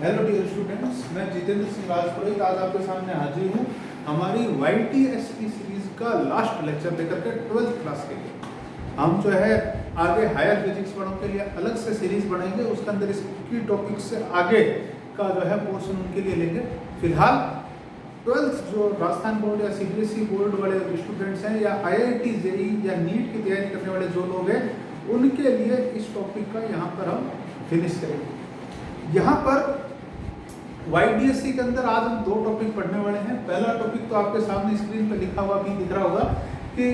Hello dear students, मैं जितेंद्र सिंह राजपुरोहित आज आपके सामने हाजिर हूँ हमारी YTST सीरीज का लास्ट लेक्चर लेकर के 12th क्लास के लिए। हम जो है आगे हायर फिजिक्स वालों के लिए अलग से सीरीज बनाएंगे, उसके अंदर इसकी टॉपिक से आगे का जो है पोर्शन उनके लिए लेंगे। फिलहाल 12th जो राजस्थान बोर्ड या CBSE बोर्ड वाले स्टूडेंट्स हैं या IIT JEE या नीट की तैयारी करने वाले जो लोग हैं उनके लिए इस टॉपिक का यहाँ पर हम फिनिश करेंगे। यहाँ पर YDSC के अंदर आज हम दो टॉपिक पढ़ने वाले हैं। पहला टॉपिक तो आपके सामने स्क्रीन पर लिखा हुआ भी दिख रहा होगा कि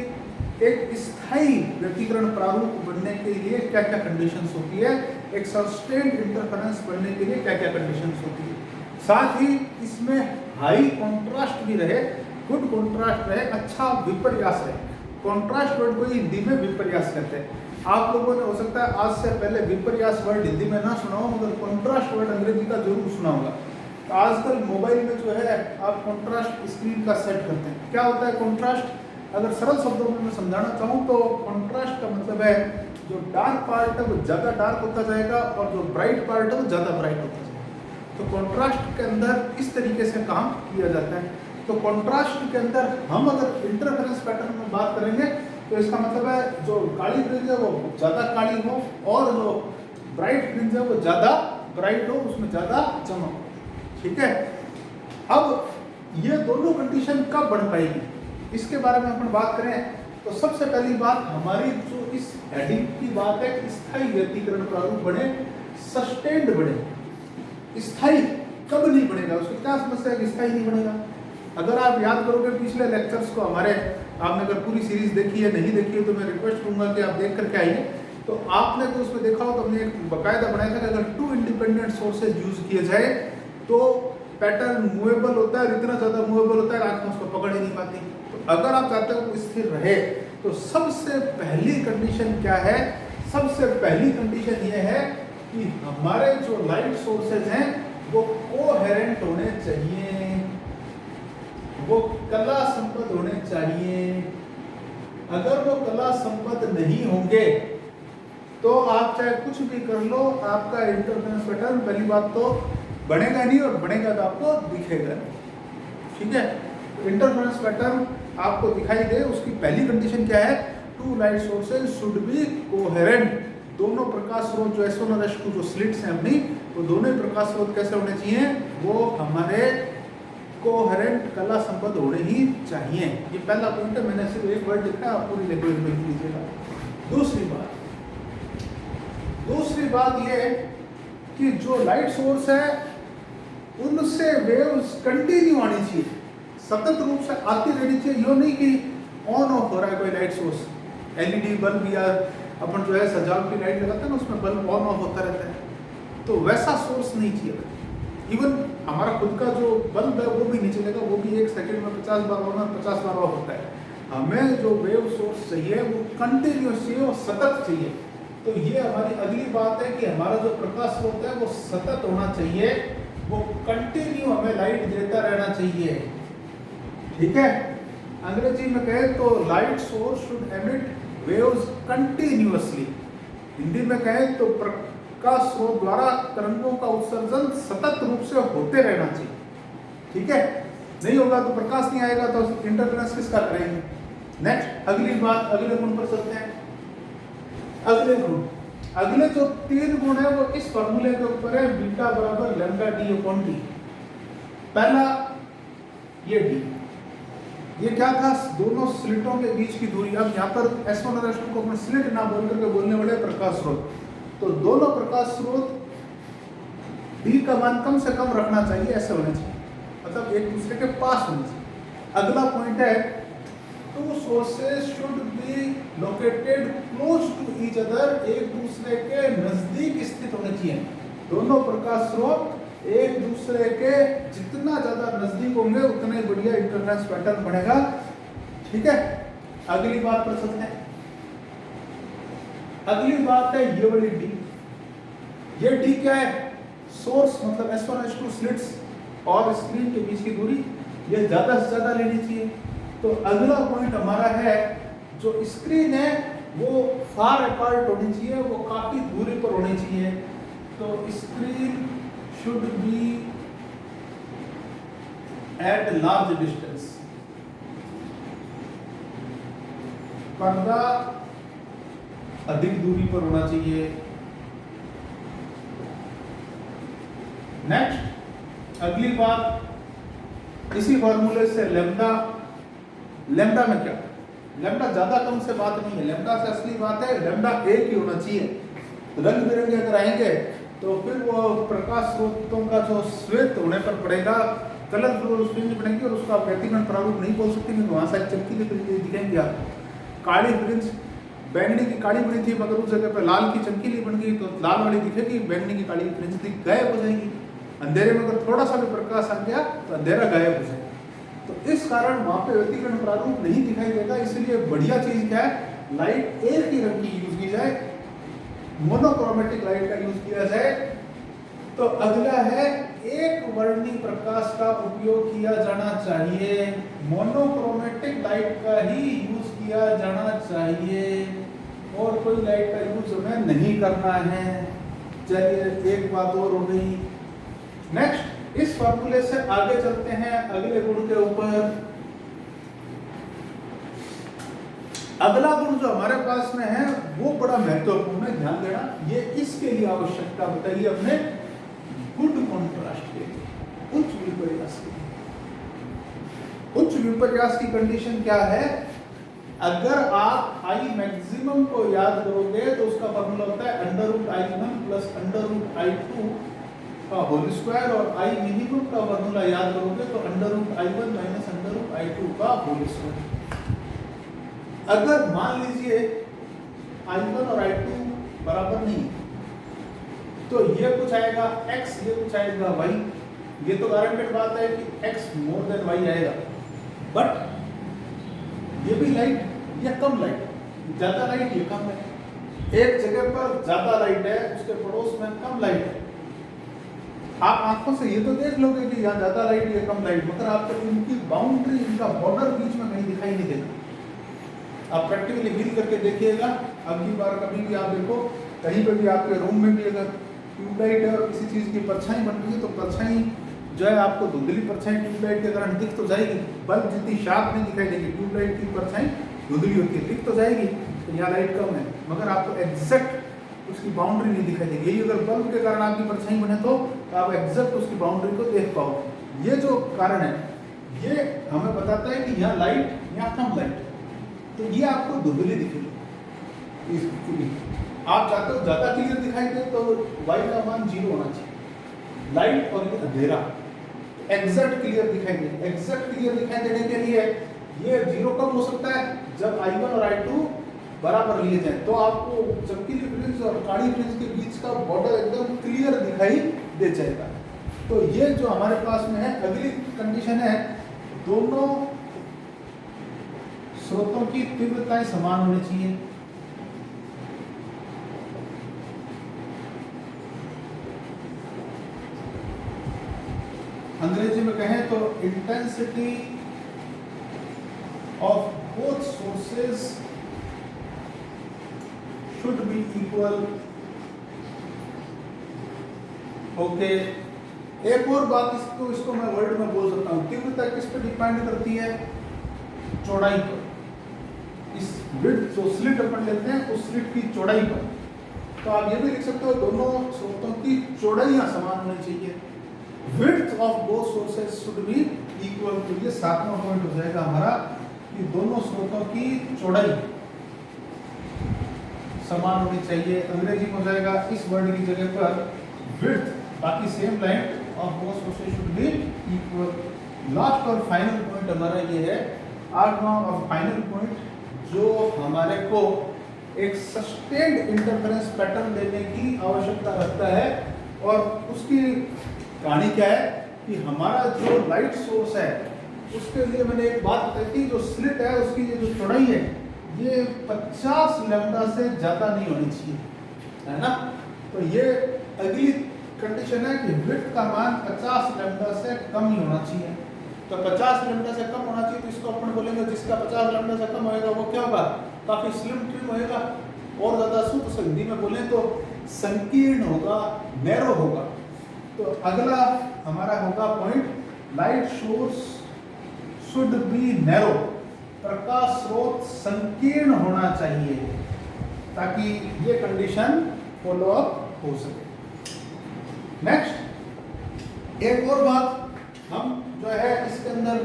एक स्थायी व्यतिकरण प्रारूप बनने के लिए क्या क्या कंडीशंस होती है, एक सस्टेन्ड इंटरफेरेंस बनने के लिए क्या क्या कंडीशंस होती है, साथ ही इसमें हाई कॉन्ट्रास्ट भी रहे, गुड कॉन्ट्रास्ट रहे, अच्छा विपर्यास रहे। कॉन्ट्रास्ट वर्ड को हिंदी में विपर्यास कहते हैं। आप लोगों ने हो सकता है आज से पहले विपर्यास वर्ड हिंदी में ना सुना हो, मगर कॉन्ट्रास्ट वर्ड अंग्रेजी का जरूर सुना होगा। तो आजकल मोबाइल में जो है आप कॉन्ट्रास्ट स्क्रीन का सेट करते हैं। क्या होता है कॉन्ट्रास्ट? अगर सरल शब्दों में मैं समझाना चाहूँ तो कॉन्ट्रास्ट का मतलब है जो डार्क पार्ट है वो ज़्यादा डार्क होता जाएगा और जो ब्राइट पार्ट है वो ज़्यादा ब्राइट होता जाएगा। तो कॉन्ट्रास्ट के अंदर इस तरीके से काम किया जाता है। तो कॉन्ट्रास्ट के अंदर हम अगर इंटरफेरेंस पैटर्न में बात करेंगे तो इसका मतलब है जो काली फ्रिंज है वो ज़्यादा काली हो और जो ब्राइट फ्रिंज है वो ज़्यादा ब्राइट हो, उसमें ज़्यादा चमक हो। ठीक है, अब ये दोनों कंडीशन कब बन पाएगी इसके बारे में अपन बात करें तो सबसे पहली बात हमारी जो इस हेडिंग की बात है कि स्थायी व्यतिकरण प्रारूप बने, सस्टेन्ड बने। स्थायी कब नहीं बनेगा, उसकी क्या समस्या है कि स्थायी नहीं बनेगा? अगर आप याद करोगे पिछले लेक्चर्स को हमारे, आपने अगर पूरी सीरीज देखी है नहीं देखी है तो मैं रिक्वेस्ट करूंगा कि आप देख करके आइए। तो आपने तो उसमें देखा हो तो हमने एक बाकायदा बनाया था कि अगर 2 इंडिपेंडेंट सोर्सेज यूज किए जाए तो पैटर्न मूवेबल होता है, इतना ज़्यादा मूवेबल होता है आंखें उसको पकड़ ही नहीं पाती। तो अगर आप चाहते हो वो स्थिर रहे तो सबसे पहली कंडीशन क्या है? सबसे पहली कंडीशन ये है कि हमारे जो लाइट सोर्सेज हैं वो कोहेरेंट होने चाहिए, वो कला संपन्न होने चाहिए। अगर वो कला संपन्न नहीं होंगे तो आप चाहे कुछ भी कर लो, आपका इंटरफेरेंस पैटर्न पहली बात तो बनेगा नहीं और बनेगा तो आपको दिखेगा नहीं। ठीक है, इंटरफेरेंस पैटर्न आपको दिखाई दे उसकी पहली कंडीशन क्या है? 2 light sources should B coherent. दोनों प्रकाश स्रोत जो S1 और S2 जो स्लिट्स हैं अपनी, वो दोनों प्रकाश स्रोत कैसे होने चाहिए? वो हमारे कोहेरेंट कला संपन्न होने ही चाहिए। ये पहला पॉइंट है, मैंने सिर्फ एक वर्ड लिखा है, आप पूरी लैंग्वेज में लिख लीजिएगा। दूसरी बात ये है कि जो लाइट सोर्स है उनसे वेव्स कंटिन्यू आनी चाहिए, सतत रूप से आती रहनी चाहिए। यो नहीं कि ऑन ऑफ हो रहा है कोई लाइट सोर्स, LED बल्ब या अपन जो है सजावटी लाइट लगाते हैं ना उसमें बल्ब ऑन ऑफ होता रहता है, तो वैसा सोर्स नहीं चाहिए। इवन हमारा खुद का जो बल्ब है वो भी नहीं चलेगा, वो भी 1 सेकंड में 50 बार ऑन और 50 बार ऑफ होता है। हमें जो वेव सोर्स चाहिए वो कंटिन्यूअस चाहिए और सतत चाहिए। तो ये हमारी अगली बात है कि हमारा जो प्रकाश स्रोत है वो सतत होना चाहिए, वो कंटिन्यू हमें लाइट देता रहना चाहिए। ठीक है, अंग्रेजी में कहे तो light source should emit waves continuously. Hindi में कहे तो प्रकाश स्रोत द्वारा तरंगों का उत्सर्जन सतत रूप से होते रहना चाहिए। ठीक है, नहीं होगा तो प्रकाश नहीं आएगा तो इंटरफेरेंस किसका करेंगे? नेक्स्ट अगली बात, अगले गुण पर चलते हैं। अगले जो 3 गुण है वो इस फॉर्मूले के ऊपर है, बीटा बराबर लैम्डा डी अपॉन डी। पहला ये डी, ये क्या था? दोनों स्लिटों के बीच की दूरी। अब यहाँ पर S1 और S2 को अपन स्लिट ना बोल करके बोलने वाले प्रकाश स्रोत, तो दोनों प्रकाश स्रोत डी का मान कम से कम रखना चाहिए, ऐसे होने चाहिए, मतलब एक दूसरे के पास होने चाहिए। अगला पॉइंट है 2 sources should be located close to each other, एक दूसरे के नजदीक स्थित होने चाहिए। दोनों प्रकाश स्रोत एक दूसरे के जितना ज्यादा नजदीक होंगे उतना ही बढ़िया इंटरफेरेंस पैटर्न बनेगा। ठीक है, अगली बात पर चलते हैं। अगली बात है ये वाली डी। ये डी क्या है? सोर्स मतलब S1 S2 स्लिट्स और स्क्रीन के बीच की दूरी, ये ज्यादा से ज्यादा लेनी चाहिए। तो अगला पॉइंट हमारा है जो स्क्रीन है वो फार अपार्ट होनी चाहिए, वो काफी दूरी पर होनी चाहिए। तो screen should be at large distance. पर्दा अधिक दूरी पर होना चाहिए। नेक्स्ट अगली बात, इसी फॉर्मूले से लेम्डा में क्या, लेम्डा ज्यादा कम से बात नहीं है, लेम्डा से असली बात है लेम्डा एक ही होना चाहिए। रंग बिरंगे अगर आएंगे तो फिर वो प्रकाश स्रोतों का जो श्वेत होने पर पड़ेगा, कलरफुल फ्रिंज बनेगी और उसका आप व्यक्तिगत प्रारूप नहीं बोल सकते क्योंकि वहां से चमकीली फ्रिंज दिखेंगे। आप काली फ्रिंज, बैंगनी की काली बनी थी मगर उस जगह पर लाल की चमकीली बन गई तो लाल वाली दिखेगी, बैंगनी की काली फ्रिंज गायब हो जाएगी। अंधेरे में अगर थोड़ा सा भी प्रकाश आ गया तो अंधेरा गायब हो जाएगा। तो इस कारण वहां पे व्यक्तिगत प्रारूप नहीं दिखाई देगा। इसलिए बढ़िया चीज क्या है, लाइट एक ही रंग की यूज की जाए, मोनोक्रोमेटिक लाइट का यूज किया जाए। तो अगला है एक वर्णी प्रकाश का उपयोग किया जाना चाहिए, मोनोक्रोमेटिक लाइट का ही यूज किया जाना चाहिए और कोई लाइट का यूज हमें नहीं करना है। चलिए एक बात और हो गई। नेक्स्ट इस फॉर्मूले से आगे चलते हैं अगले गुण के ऊपर। अगला गुण जो हमारे पास में है वो बड़ा महत्वपूर्ण है, ध्यान देना। ये इसके लिए आवश्यकता बताइए हमने गुड कॉन्ट्रास्ट के लिए, उच्च विपर्यास के लिए। उच्च विपर्यास की कंडीशन क्या है, अगर आप आई मैक्सिमम को याद करोगे तो उसका फॉर्मूला होता है √I1 प्लस √I2 का होल स्क्वायर और आई मिनिमम का फॉर्मूला याद करोगे तो √I1 माइनस √I2 का होल स्क्वायर। अगर मान लीजिए I1 और I2 बराबर नहीं तो ये कुछ आएगा x, ये कुछ आएगा y। ये तो गारंटेड बात है कि x मोर देन y आएगा। बट ये भी लाइट या कम लाइट, ज्यादा लाइट ये कम है। एक जगह पर ज्यादा लाइट है, उसके पड़ोस में कम लाइट है। आप आंखों से ये तो देख लोगे कि यहाँ ज्यादा लाइट या कम लाइट, मगर आपको इनकी बाउंड्री, इनका बॉर्डर बीच में कहीं दिखाई नहीं देगा। आप प्रैक्टिकली फील करके देखिएगा। अगली बार कभी भी आप देखो, कहीं पर भी आपके रूम में भी अगर ट्यूबलाइट है और किसी चीज की परछाई बन रही है तो परछाई जो है आपको धुंधली परछाई ट्यूबलाइट के कारण दिख तो जाएगी, बल्ब जितनी शार्प नहीं दिखाई देगी, ट्यूबलाइट की परछाई धुंधली होती है, दिख तो जाएगी तो यहाँ लाइट कम है, मगर आपको एग्जैक्ट उसकी बाउंड्री नहीं दिखाई देगी। यही अगर बल्ब के कारण आपकी परछाई बने तो आप एग्जैक्ट उसकी बाउंड्री को देख पाओगे। ये जो कारण है ये हमें बताता है कि यहाँ लाइट, यहाँ कम लाइट, तो ये आपको धुंधली दिखेगी। आप चाहते हो ज्यादा क्लियर दिखाई दे तो y का मान 0 होना चाहिए। लाइट और ये अंधेरा एग्जैक्ट क्लियर दिखाई दे। एग्जैक्ट क्लियर दिखाई देने के लिए ये 0 कब हो सकता है, जब I1 और I2 बराबर लिए जाए तो आपको चमकीली फ्रिंज और काली फ्रिंज के बीच का बॉर्डर एकदम क्लियर दिखाई दे जाएगा। तो ये जो हमारे पास में है, अगली कंडीशन है दोनों स्रोतों की तीव्रताएं समान होनी चाहिए। अंग्रेजी में कहें तो intensity of both sources should B equal. Okay, एक और बात इसको मैं वर्ड में बोल सकता हूं, तीव्रता किस पे डिपेंड करती है, चौड़ाई पर। इस विड्थ जो स्लिट अपन लेते हैं उस स्लिट की चौड़ाई पर। तो आप ये भी लिख सकते हो दोनों स्रोतों की चौड़ाइयां समान होनी चाहिए। Width of both sources should B equal. तो ये 7वां पॉइंट हो जाएगा हमारा कि दोनों स्रोतों की चौड़ाई समान होनी चाहिए। अंग्रेजी में हो जाएगा इस वर्ड की जगह पर विड्थ, बाकी same line of both sources should B equal. Last और फाइनल पॉइंट हमारा ये है, 8वां और फाइनल पॉइंट, जो हमारे को एक सस्टेन्ड इंटरफेरेंस पैटर्न देने की आवश्यकता रखता है। और उसकी कहानी क्या है कि हमारा जो लाइट सोर्स है उसके लिए मैंने एक बात बताई थी, जो स्लिट है उसकी ये जो चौड़ाई है ये 50 लैम्डा से ज्यादा नहीं होनी चाहिए, है ना। तो ये अगली कंडीशन है कि विड्थ का मान 50 लैम्डा से कम ही होना चाहिए। तो 50 लैम्डा से कम होना चाहिए, तो इसको अपन बोलेंगे जिसका 50 लैम्डा से कम होएगा वो क्या होगा, काफी स्लिम ट्रिम होएगा। और ज्यादा शुद्ध हिंदी में बोले तो संकीर्ण होगा, नैरो होगा। तो अगला हमारा होगा point, light source should be narrow, प्रकाश स्रोत संकीर्ण होना चाहिए ताकि ये कंडीशन फॉलो अप हो सके। नेक्स्ट एक और बात, हम जो है इसके अंदर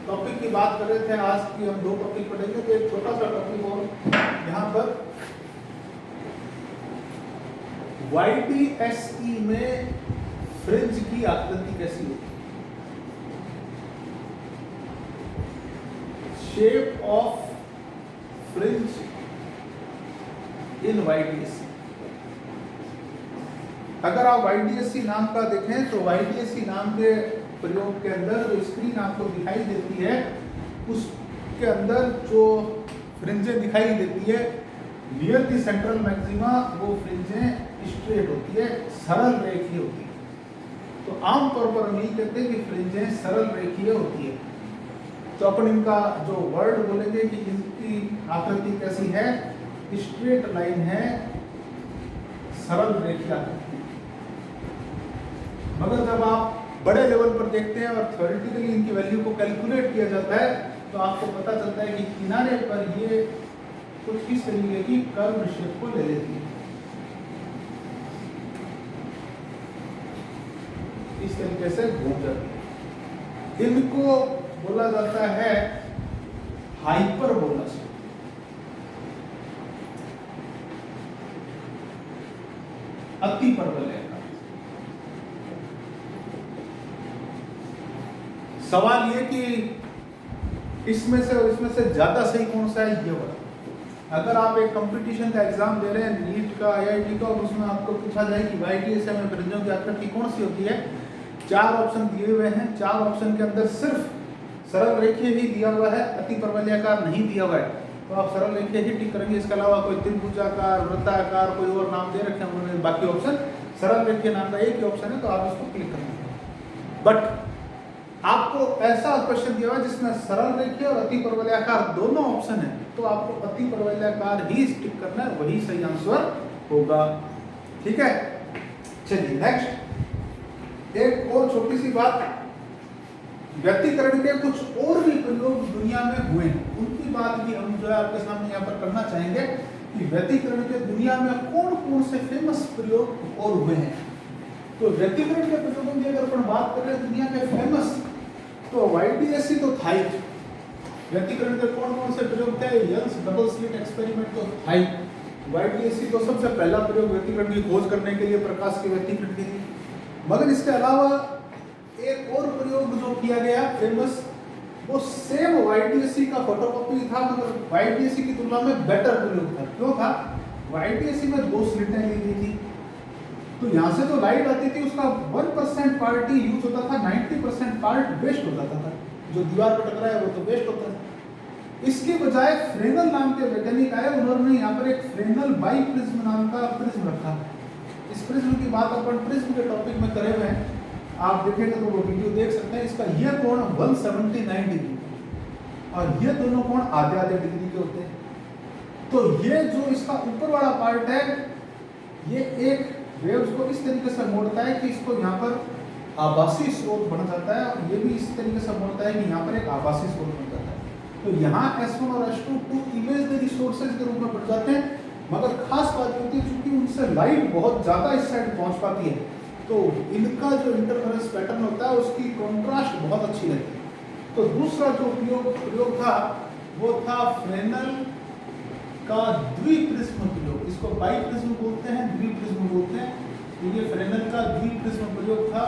टॉपिक की बात कर रहे थे, आज की हम 2 टॉपिक पढ़ेंगे, तो एक छोटा सा टॉपिक और यहाँ पर YTSE में फ्रिंज की आकृति कैसी होती है, shape of fringe in YTSE। अगर आप YTSE नाम का देखें तो YTSE नाम के प्रयोग के अंदर जो स्क्रीन आपको दिखाई देती है उसके अंदर जो फ्रिंजें दिखाई देती है नियर द सेंट्रल मैक्सिमा, वो फ्रिंजें स्ट्रेट होती है, सरल रेखीय होती है। तो आमतौर पर हम यही कहते हैं कि फ्रिंजें सरल रेखीय होती है। तो अपन इनका जो वर्ड बोलेंगे कि इनकी आकृति कैसी है, स्ट्रेट लाइन है, सरल रेखीय आकृति। मगर जब आप बड़े लेवल पर देखते हैं और थ्योरेटिकली इनकी वैल्यू को कैलकुलेट किया जाता है तो आपको पता चलता है कि किनारे पर ये कुछ इस तरीके की कर्व शेप को ले लेती है, इस तरीके से घूम जाती है। इनको बोला जाता है हाइपरबोला, अति परवलय। सवाल ये कि इसमें से और इसमें से ज्यादा सही कौन सा है, ये वाला। अगर आप एक कंपटीशन का एग्जाम दे रहे हैं, नीट का, IIT का, और उसमें आपको पूछा जाए कि YTSE में फ्रिंजों की आकृति कौन सी होती है, 4 ऑप्शन दिए हुए हैं, 4 ऑप्शन के अंदर सिर्फ सरल रेखीय ही दिया हुआ है, अति परवलयाकार नहीं दिया हुआ है, तो आप सरल रेखीय ही टिक करेंगे। इसके अलावा कोई त्रिभुजाकार, वृत्ताकार, कोई और नाम दे रखे हैं उन्होंने, बाकी ऑप्शन सरल रेखीय नाम का एक ही ऑप्शन है, तो आप इसको क्लिक करेंगे। बट आपको ऐसा क्वेश्चन दिया हुआ है जिसमें सरल रेखीय और अति परवलयाकार दोनों ऑप्शन है, तो आपको अति परवलयाकार ही टिक करना है, वही सही आंसर होगा। ठीक है, चलिए नेक्स्ट एक और छोटी सी बात, व्यतिकरण के कुछ और भी प्रयोग दुनिया में हुए हैं, उनकी बात भी हम जो है आपके सामने यहाँ पर करना चाहेंगे कि व्यतिकरण के दुनिया में कौन कौन से फेमस प्रयोग और हुए हैं। तो व्यतिकरण के प्रयोगों की अगर अपन बात कर रहे हैं दुनिया के फेमस, तो YTSE तो था ही। व्यतिकरण के कौन कौन से प्रयोग थे, यंग्स डबल स्लिट एक्सपेरिमेंट तो था ही। YTSE तो सबसे पहला प्रयोग व्यतिकरण की खोज करने के लिए, प्रकाश के व्यतिकरण के लिए। मगर इसके अलावा एक और प्रयोग जो किया गया फेमस, वो सेम YTSE का फोटोकॉपी था, मगर YTSE की तुलना में बेटर प्रयोग था। क्यों था? YTSE में 2 स्लिटें ली गई थी, तो यहाँ से जो लाइट आती थी उसका 1% पार्ट ही यूज होता था, 90% पार्ट वेस्ट हो जाता था। जो दीवार पर टकराया वो तो वेस्ट होता था। इसके बजाय फ्रेनल नाम के वैज्ञानिक आए, उन्होंने यहाँ पर एक फ्रेनल बाई प्रिज्म नाम का प्रिज्म रखा। इस प्रिज्म की बात अपन प्रिज्म के टॉपिक में करे हुए हैं, आप देखेंगे तो वो वीडियो देख सकते हैं। इसका यह कोण 179 डिग्री और ये दोनों कोण आधे आधे डिग्री के होते हैं। तो ये जो इसका ऊपर वाला पार्ट है, ये एक वेव्स को इस तरीके से मोड़ता है कि इसको यहाँ पर आभासी स्रोत बन जाता है, और ये भी इस तरीके से मोड़ता है कि यहाँ पर एक आभासी स्रोत बन जाता है। तो यहाँ S1 और S2 टू इमेजिनरी सोर्सेज के रूप में बन जाते हैं। मगर खास बात होती है चूंकि उनसे लाइट बहुत ज़्यादा इस साइड पहुँच पाती है, तो इनका जो इंटरफेरेंस पैटर्न होता है उसकी कॉन्ट्रास्ट बहुत अच्छी रहती है। तो दूसरा जो प्रयोग था वो था फ्रेनल का द्विप्रिज्म प्रयोग। इसको बाई प्रिज्म बोलते हैं, द्विप्रिज्म बोलते हैं। तो ये फ्रेनल का द्विप्रिज्म प्रयोग था।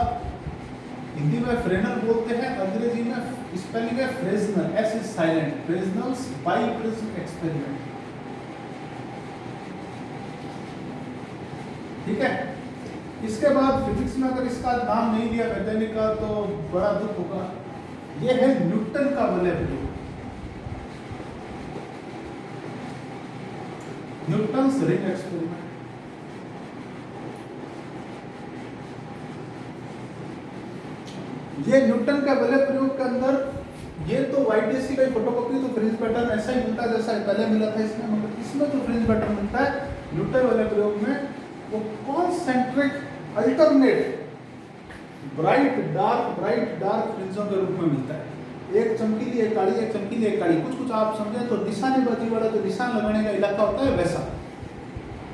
हिंदी में फ्रेनल बोलते हैं, अंग्रेजी में स्पेलिंग है Fresnel, S is silent, Fresnel's biprism experiment. ठीक है, इसके बाद फिजिक्स में अगर इसका नाम नहीं लिया वैज्ञानिक का तो बड़ा दुख होगा। यह है न्यूटन का वलय प्रयोग, न्यूटन्स रिंग एक्सपेरिमेंट। ये न्यूटन का वलय प्रयोग के अंदर ये तो YTSE का फोटोकॉपी, तो फ्रिंज पैटर्न ऐसा ही मिलता है जैसा पहले मिला था इसमें। मगर इसमें जो फ्रिंज पैटर्न मिलता है न्यूटन वलय प्रयोग में, वो कॉन्सेंट्रिक अल्टरनेट ब्राइट डार्क फ्रिंजों के रूप में मिलता है। एक चमकीली एक काली, एक चमकीली एक काली। कुछ आप समझे तो निशानेबाजी वाला जो निशान लगाने का इलाका होता है वैसा,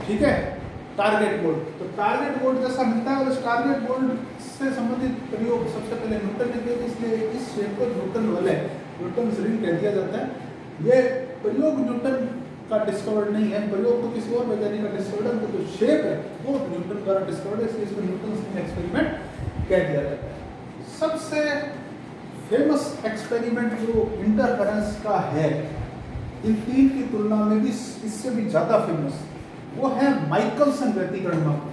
ठीक है। टारगेट बोल्ट, तो टारगेट बोल्ट जैसा मिलता है। और इस टारगेट बोल्ट से संबंधित प्रयोग सबसे पहले न्यूटन ने किया, इसलिए इस शेप को न्यूटन वाले, न्यूटन रिंग कह दिया जाता है। ये प्रयोग न्यूटन का डिस्कवर्ड नहीं है, प्रयोग तो किसी और वैज्ञानिक का डिस्कवर्ड है। जो शेप है वो न्यूटन द्वारा डिस्कवर्ड है, इसलिए इसको न्यूटन रिंग एक्सपेरिमेंट कह दिया जाता है। सबसे फेमस एक्सपेरिमेंट जो इंटरफेरेंस का है, इन तीन की तुलना में भी इससे भी ज्यादा फेमस, वो है माइकलसन व्यतिकरण माप,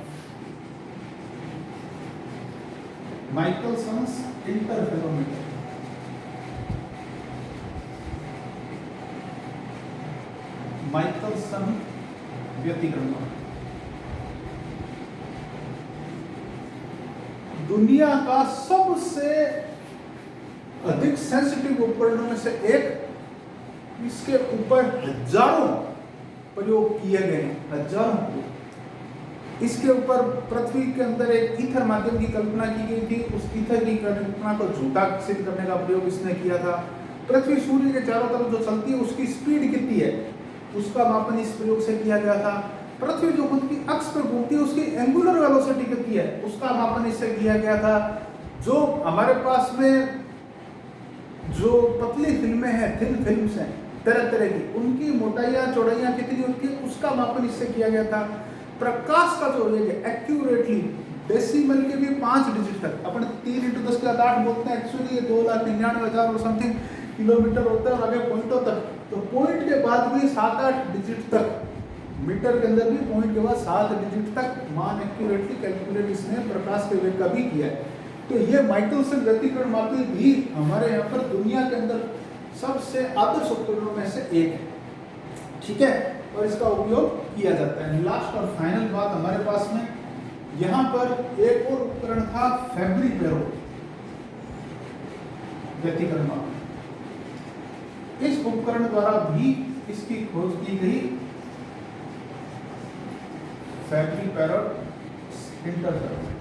माइकलसन्स इंटरफेरोमीटर। माइकलसन व्यतिकरण माप दुनिया का सबसे अधिक सेंसिटिव उपकरणों में से एक। इसके ऊपर हजारों प्रयोग किए गए हैं, हजारों। इसके ऊपर पृथ्वी के अंदर एक ईथर माध्यम की कल्पना की गई थी। उस ईथर की कल्पना को झूठा सिद्ध करने का प्रयोग इसने किया था। पृथ्वी सूर्य के चारों तरफ जो चलती है उसकी स्पीड कितनी है, उसका मापन इस प्रयोग से किया गया था। पृथ्वी जो खुद की अक्ष पर घूमती है उसकी एंगुलर वेलोसिटी कितनी है, उसका मापन इससे किया गया था। जो हमारे पास में जो पतली फिल्में हैं, थिन फिल्म्स हैं तरह तरह की, उनकी मोटाइयाँ चौड़ाइयाँ कितनी होती है उसका मापन इससे किया गया था। प्रकाश का जो है एक्यूरेटली डेसिमल के भी 5 डिजिट तक, अपन 3 × 10⁸ बोलते हैं, एक्चुअली ये 2,99,000 और समथिंग किलोमीटर होता है। और आगे पॉइंटों तक, तो पॉइंट के बाद भी 7-8 डिजिट तक, मीटर के अंदर भी पॉइंट के बाद 7 डिजिट तक मान एक्यूरेटली कैलकुलेट इसने प्रकाश के वेग का भी किया है। तो ये माइकलसन व्यतिकरण मापी भी हमारे यहाँ पर दुनिया के अंदर सबसे आदर्श उपकरणों में से एक है, ठीक है। और इसका उपयोग किया जाता है। लास्ट और फाइनल बात हमारे पास में यहाँ पर एक और उपकरण था, फेब्री-पेरोट व्यतिकरण माप। इस उपकरण द्वारा भी इसकी खोज की गई, फेब्री-पेरोट इंटरफेरोमीटर।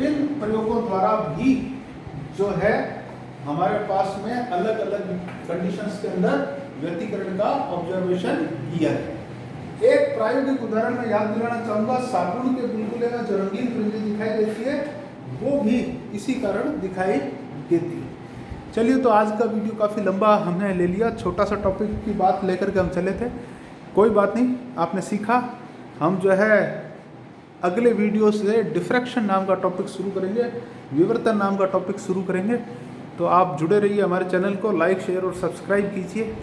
इन प्रयोगों द्वारा भी जो है हमारे पास में अलग अलग कंडीशंस के अंदर व्यतिकरण का ऑब्जर्वेशन किया है। एक प्रायोगिक उदाहरण में याद दिलाना चाहूंगा, साबुन के बुलबुले में जो रंगीन फ्रिंज दिखाई देती है वो भी इसी कारण दिखाई देती है। चलिए, तो आज का वीडियो काफ़ी लंबा हमने ले लिया, छोटा सा टॉपिक की बात लेकर के हम चले थे। कोई बात नहीं, आपने सीखा। हम जो है अगले वीडियो से डिफ्रैक्शन नाम का टॉपिक शुरू करेंगे, विवर्तन नाम का टॉपिक शुरू करेंगे। तो आप जुड़े रहिए हमारे चैनल को, लाइक शेयर और सब्सक्राइब कीजिए।